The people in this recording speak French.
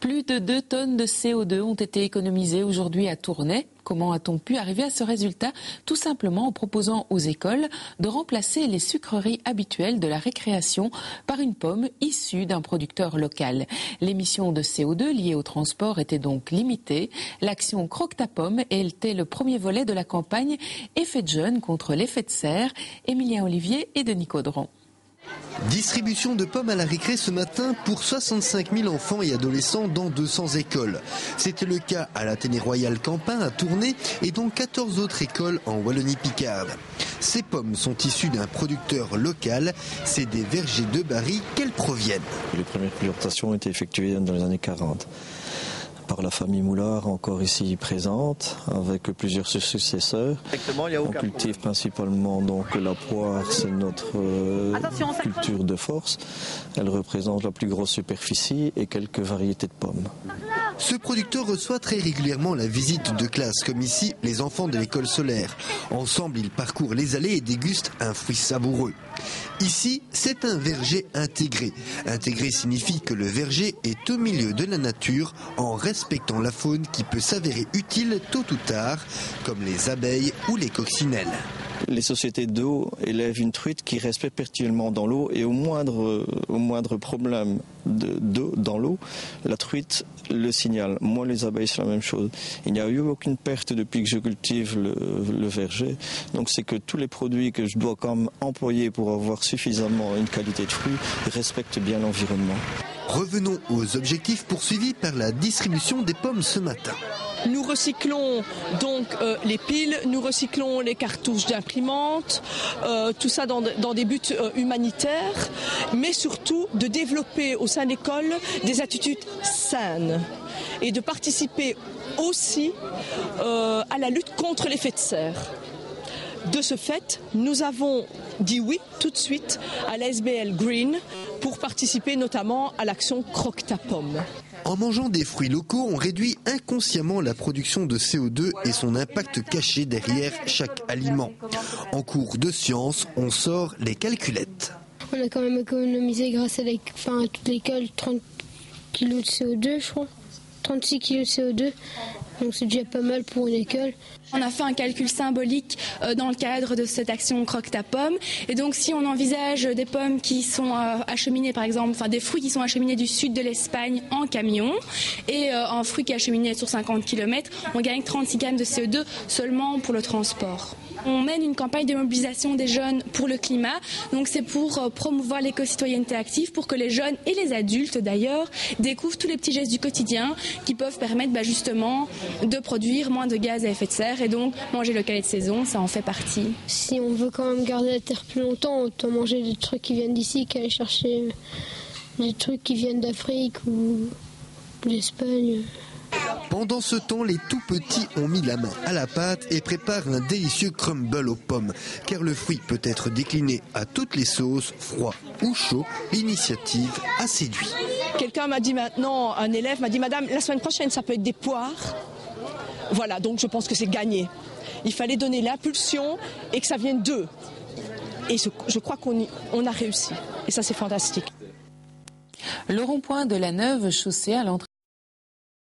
Plus de 2 tonnes de CO2 ont été économisées aujourd'hui à Tournai. Comment a-t-on pu arriver à ce résultat? Tout simplement en proposant aux écoles de remplacer les sucreries habituelles de la récréation par une pomme issue d'un producteur local. L'émission de CO2 liée au transport était donc limitée. L'action Croque ta pomme était le premier volet de la campagne Effet de jeune contre l'effet de serre. Émilien Olivier et Denis Caudron. Distribution de pommes à la récré ce matin pour 65 000 enfants et adolescents dans 200 écoles. C'était le cas à l'Athénée Royal Campin à Tournai et dans 14 autres écoles en Wallonie-Picarde. Ces pommes sont issues d'un producteur local. C'est des vergers de Barry qu'elles proviennent. Les premières plantations ont été effectuées dans les années 40. Par la famille Moulard, encore ici présente, avec plusieurs successeurs. On cultive principalement donc la poire, c'est notre culture de force. Elle représente la plus grosse superficie et quelques variétés de pommes. Ce producteur reçoit très régulièrement la visite de classe, comme ici les enfants de l'école solaire. Ensemble, ils parcourent les allées et dégustent un fruit savoureux. Ici, c'est un verger intégré. Intégré signifie que le verger est au milieu de la nature en respectant la faune qui peut s'avérer utile tôt ou tard, comme les abeilles ou les coccinelles. Les sociétés d'eau élèvent une truite qui reste perpétuellement dans l'eau et au moindre problème d'eau dans l'eau, la truite le signale. Moi, les abeilles, c'est la même chose. Il n'y a eu aucune perte depuis que je cultive le verger. Donc c'est que tous les produits que je dois quand même employer pour avoir suffisamment une qualité de fruits respectent bien l'environnement. Revenons aux objectifs poursuivis par la distribution des pommes ce matin. Nous recyclons donc les piles, nous recyclons les cartouches d'imprimantes, tout ça dans des buts humanitaires, mais surtout de développer au sein de l'école des attitudes saines et de participer aussi à la lutte contre l'effet de serre. De ce fait, nous avons dit oui tout de suite à la SBL Green pour participer notamment à l'action Croque ta pomme. En mangeant des fruits locaux, on réduit inconsciemment la production de CO2 et son impact caché derrière chaque aliment. En cours de sciences, on sort les calculettes. On a quand même économisé grâce à toute l'école 30 kg de CO2, je crois. 36 kg de CO2. Donc c'est déjà pas mal pour une école. On a fait un calcul symbolique dans le cadre de cette action Croque ta pomme. Et donc si on envisage des pommes qui sont acheminées par exemple, enfin des fruits qui sont acheminés du sud de l'Espagne en camion et un fruit qui est acheminé sur 50 km, on gagne 36 grammes de CO2 seulement pour le transport. On mène une campagne de mobilisation des jeunes pour le climat. Donc c'est pour promouvoir l'éco-citoyenneté active, pour que les jeunes et les adultes d'ailleurs découvrent tous les petits gestes du quotidien qui peuvent permettre justement de produire moins de gaz à effet de serre et donc manger local et de saison, ça en fait partie. Si on veut quand même garder la terre plus longtemps, autant manger des trucs qui viennent d'ici qu'aller chercher des trucs qui viennent d'Afrique ou d'Espagne. Pendant ce temps, les tout petits ont mis la main à la pâte et préparent un délicieux crumble aux pommes. Car le fruit peut être décliné à toutes les sauces, froid ou chaud. L'initiative a séduit. Quelqu'un m'a dit maintenant, un élève m'a dit « Madame, la semaine prochaine, ça peut être des poires ». Voilà, donc je pense que c'est gagné. Il fallait donner l'impulsion et que ça vienne d'eux. Et je crois qu'on a réussi. Et ça, c'est fantastique. Le rond-point de la Neuve chaussée à l'entrée